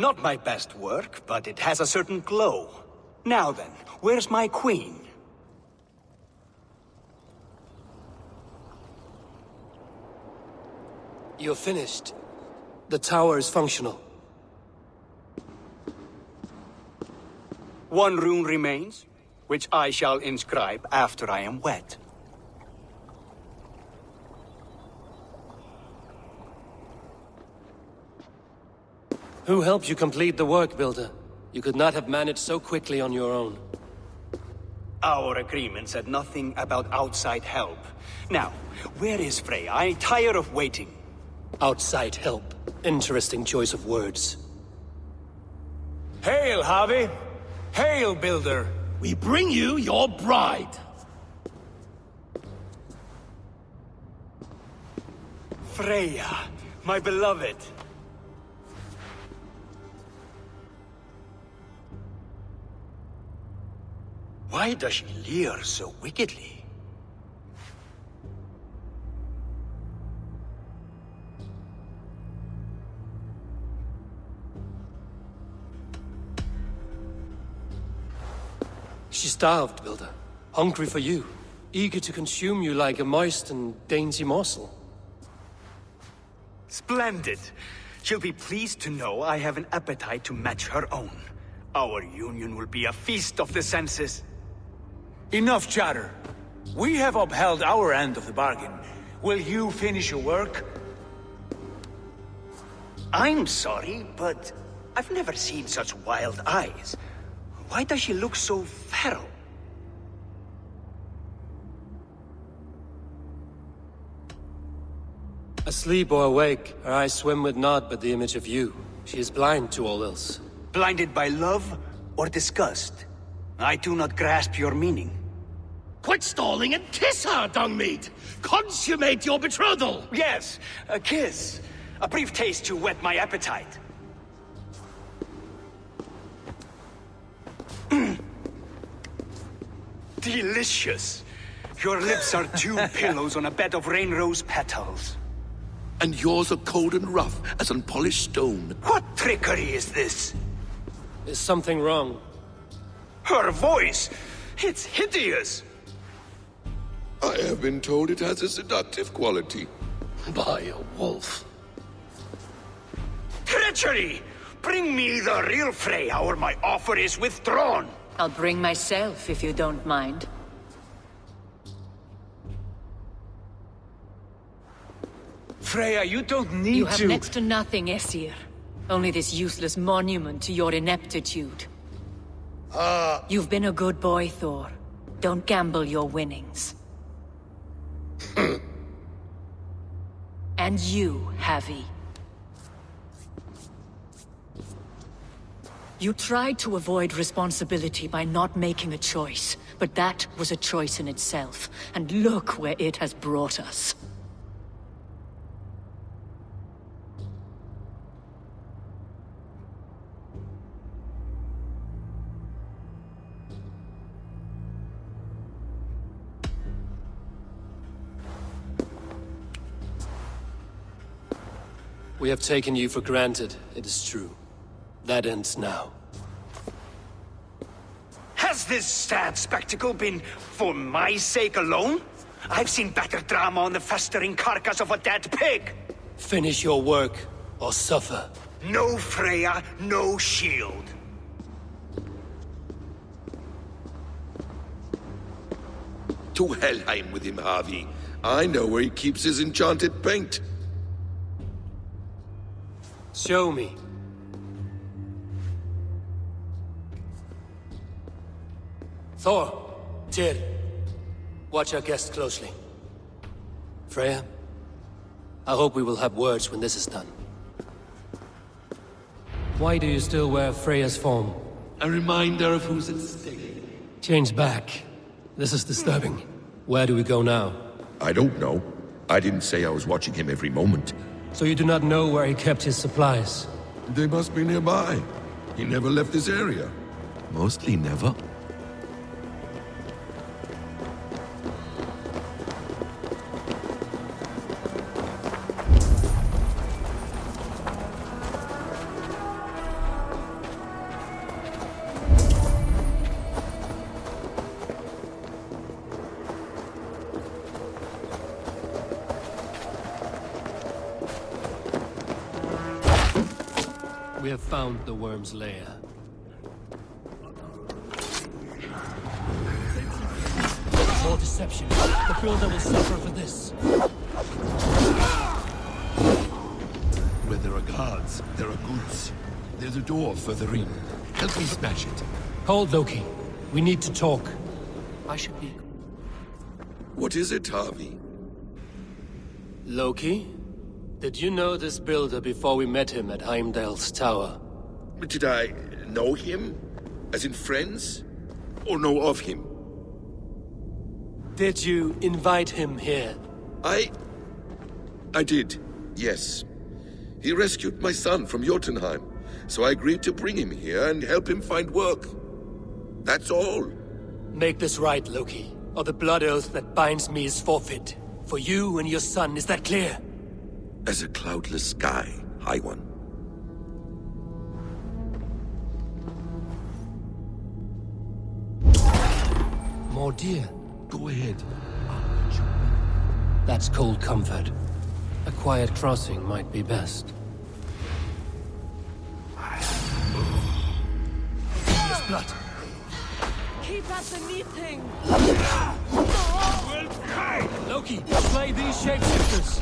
Not my best work, but it has a certain glow. Now then, where's my queen? You're finished. The tower is functional. One rune remains, which I shall inscribe after I am wed. Who helped you complete the work, Builder? You could not have managed so quickly on your own. Our agreement said nothing about outside help. Now, where is Freya? I'm tired of waiting. Outside help. Interesting choice of words. Hail, Harvey! Hail, Builder! We bring you your bride! Freya, my beloved. Why does she leer so wickedly? She's starved, Builder. Hungry for you. Eager to consume you like a moist and dainty morsel. Splendid. She'll be pleased to know I have an appetite to match her own. Our union will be a feast of the senses. Enough chatter. We have upheld our end of the bargain. Will you finish your work? I'm sorry, but I've never seen such wild eyes. Why does she look so feral? Asleep or awake, her eyes swim with naught but the image of you. She is blind to all else. Blinded by love or disgust? I do not grasp your meaning. Quit stalling and kiss her, Dungmeat! Consummate your betrothal! Yes, a kiss. A brief taste to whet my appetite. Delicious. Your lips are dew pillows on a bed of rain rose petals. And yours are cold and rough as unpolished stone. What trickery is this? Is something wrong? Her voice! It's hideous! I have been told it has a seductive quality. By a wolf. Treachery! Bring me the real Freya or my offer is withdrawn! I'll bring myself if you don't mind. Freya, you don't need You have to... next to nothing, Aesir. Only this useless monument to your ineptitude. You've been a good boy, Thor. Don't gamble your winnings. And you, Havi. You tried to avoid responsibility by not making a choice, but that was a choice in itself, and look where it has brought us. We have taken you for granted, it is true. That ends now. Has this sad spectacle been for my sake alone? I've seen better drama on the festering carcass of a dead pig! Finish your work, or suffer. No Freya, no shield. To Helheim with him, Harvey. I know where he keeps his enchanted paint. Show me. Thor, Tyr, watch our guest closely. Freya, I hope we will have words when this is done. Why do you still wear Freya's form? A reminder of who's at stake. Change back. This is disturbing. Where do we go now? I don't know. I didn't say I was watching him every moment. So you do not know where he kept his supplies? They must be nearby. He never left this area. Mostly never. have found the worm's lair. More deception. The builder will suffer for this. Where there are guards, there are goods. There's a door further in. Help me smash it. Hold, Loki. We need to talk. I should be... What is it, Harvey? Loki? Did you know this builder before we met him at Heimdall's tower? Did I know him? As in friends? Or know of him? Did you invite him here? I did, yes. He rescued my son from Jotunheim, so I agreed to bring him here and help him find work. That's all. Make this right, Loki, or the blood oath that binds me is forfeit. For you and your son, is that clear? As a cloudless sky, High One. More deer. Go ahead. That's cold comfort. A quiet crossing might be best. There's blood. Keep at the meeting! Loki, slay these shapeshifters!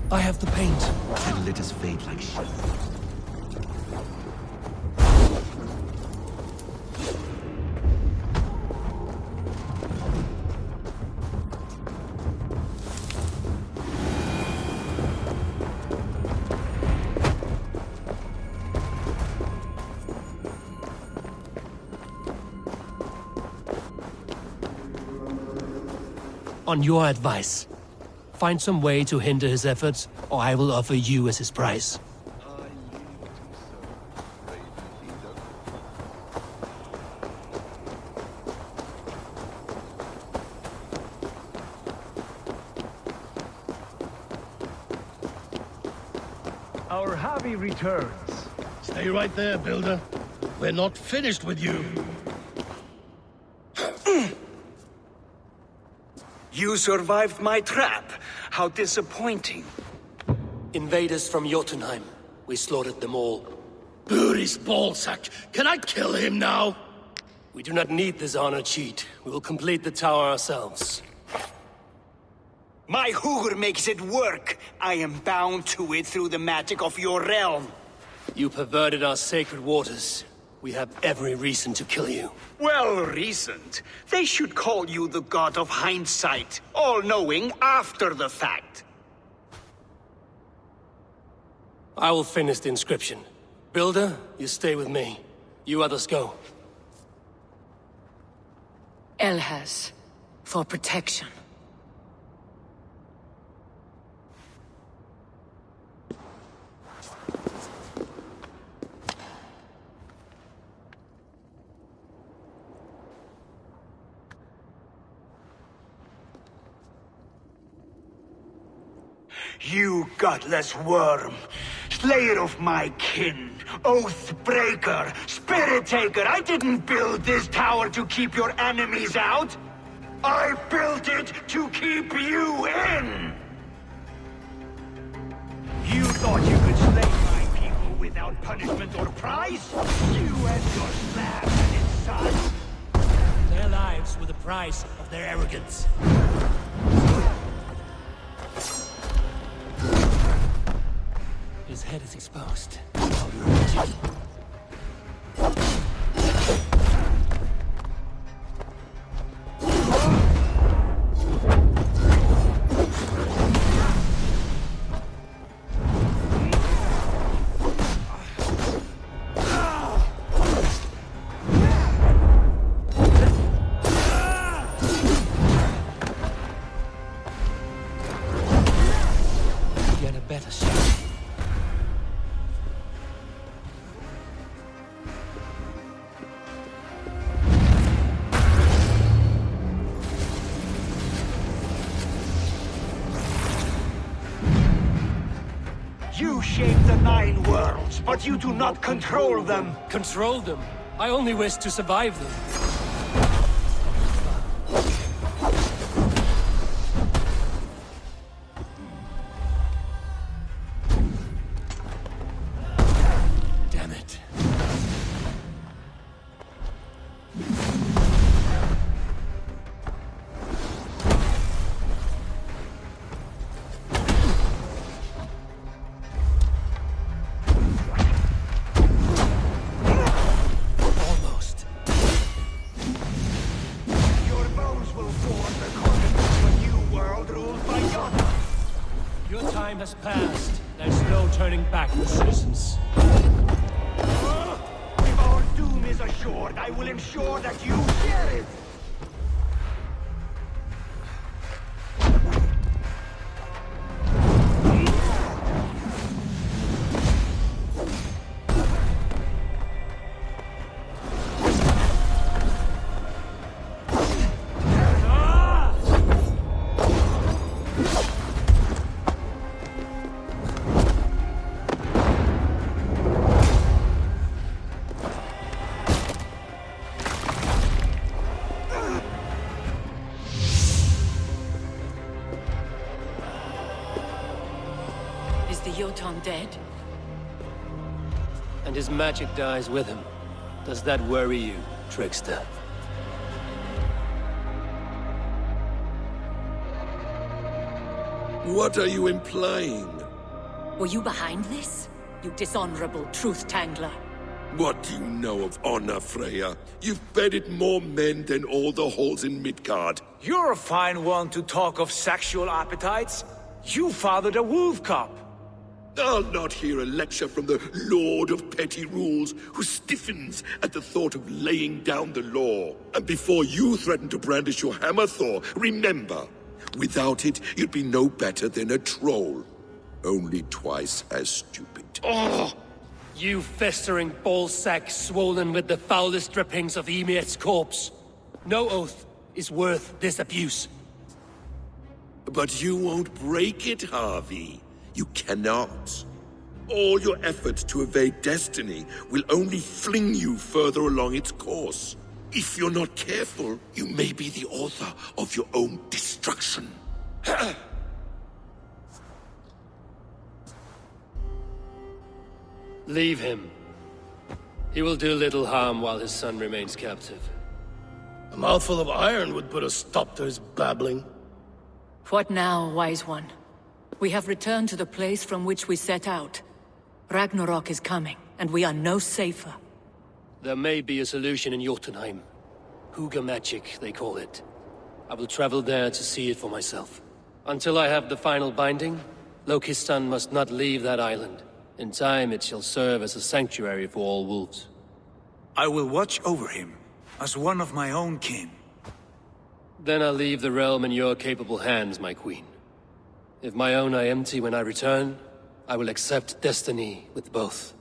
I have the paint. Then let us fade like shadows. On your advice, find some way to hinder his efforts, or I will offer you as his price. Our Harvey returns. Stay right there, Builder. We're not finished with you. You survived my trap. How disappointing. Invaders from Jotunheim. We slaughtered them all. Buri's ballsack. Can I kill him now? We do not need this honor cheat. We will complete the tower ourselves. My Hugr makes it work. I am bound to it through the magic of your realm. You perverted our sacred waters. We have every reason to kill you. Well reasoned. They should call you the god of hindsight, all-knowing after the fact. I will finish the inscription. Builder, you stay with me. You others go. Elhas, for protection. You godless worm, slayer of my kin, oath breaker, spirit taker, I didn't build this tower to keep your enemies out. I built it to keep you in. You thought you could slay my people without punishment or prize? You and your slab and its son. Their lives were the price of their arrogance. His head is exposed. You shape the Nine Worlds, but you do not control them. Control them? I only wish to survive them. Damn it. Has passed. There's no turning back, the citizens. If our doom is assured, I will ensure that you share it! Jotun dead? And his magic dies with him. Does that worry you, trickster? What are you implying? Were you behind this? You dishonorable truth-tangler. What do you know of honor, Freya? You've bedded more men than all the halls in Midgard. You're a fine one to talk of sexual appetites. You fathered a wolf cub. I'll not hear a lecture from the Lord of Petty Rules, who stiffens at the thought of laying down the law. And before you threaten to brandish your hammer, Thor, remember, without it, you'd be no better than a troll. Only twice as stupid. Oh! You festering ballsack swollen with the foulest drippings of Ymir's corpse. No oath is worth this abuse. But you won't break it, Harvey. You cannot. All your efforts to evade destiny will only fling you further along its course. If you're not careful, you may be the author of your own destruction. Leave him. He will do little harm while his son remains captive. A mouthful of iron would put a stop to his babbling. What now, wise one? We have returned to the place from which we set out. Ragnarok is coming, and we are no safer. There may be a solution in Jotunheim. Huga magic, they call it. I will travel there to see it for myself. Until I have the final binding, Lokistan must not leave that island. In time, it shall serve as a sanctuary for all wolves. I will watch over him, as one of my own kin. Then I'll leave the realm in your capable hands, my queen. If my own are empty when I return, I will accept destiny with both.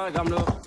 gamle.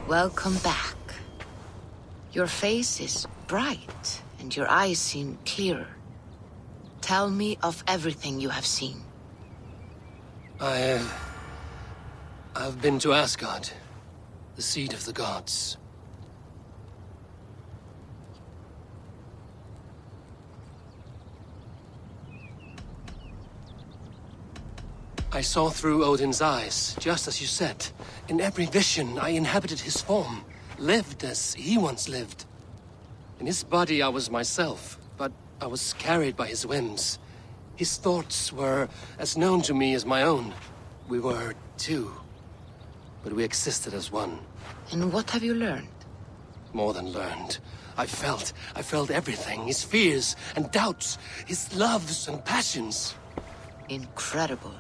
Welcome back. Your face is bright, and your eyes seem clearer. Tell me of everything you have seen. I've been to Asgard, the seat of the gods. I saw through Odin's eyes, just as you said. In every vision, I inhabited his form, lived as he once lived. In his body, I was myself, but I was carried by his whims. His thoughts were as known to me as my own. We were two, but we existed as one. And what have you learned? More than learned. I felt everything. His fears and doubts, his loves and passions. Incredible.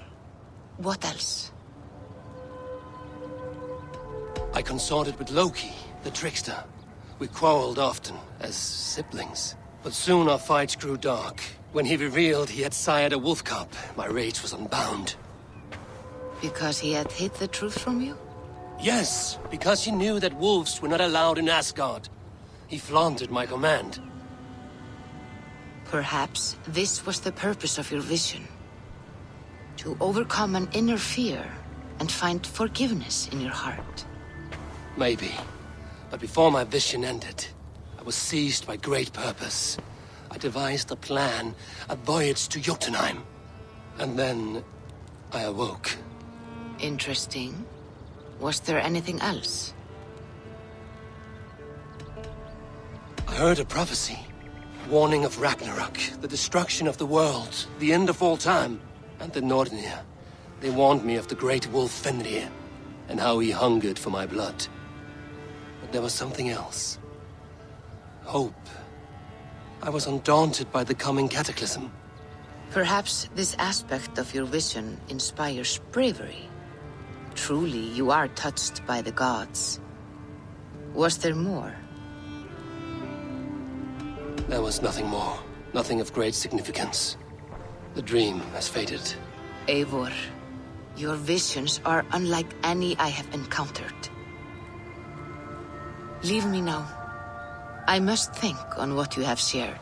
What else? I consorted with Loki, the trickster. We quarreled often, as siblings. But soon our fights grew dark. When he revealed he had sired a wolf cub, my rage was unbound. Because he had hid the truth from you? Yes, because he knew that wolves were not allowed in Asgard. He flaunted my command. Perhaps this was the purpose of your vision. To overcome an inner fear and find forgiveness in your heart. Maybe. But before my vision ended, I was seized by great purpose. I devised a plan, a voyage to Jotunheim. And then I awoke. Interesting. Was there anything else? I heard a prophecy. Warning of Ragnarok, the destruction of the world, the end of all time. And the Nornir. They warned me of the great wolf Fenrir, and how he hungered for my blood. But there was something else. Hope. I was undaunted by the coming cataclysm. Perhaps this aspect of your vision inspires bravery. Truly, you are touched by the gods. Was there more? There was nothing more. Nothing of great significance. The dream has faded. Eivor, your visions are unlike any I have encountered. Leave me now. I must think on what you have shared.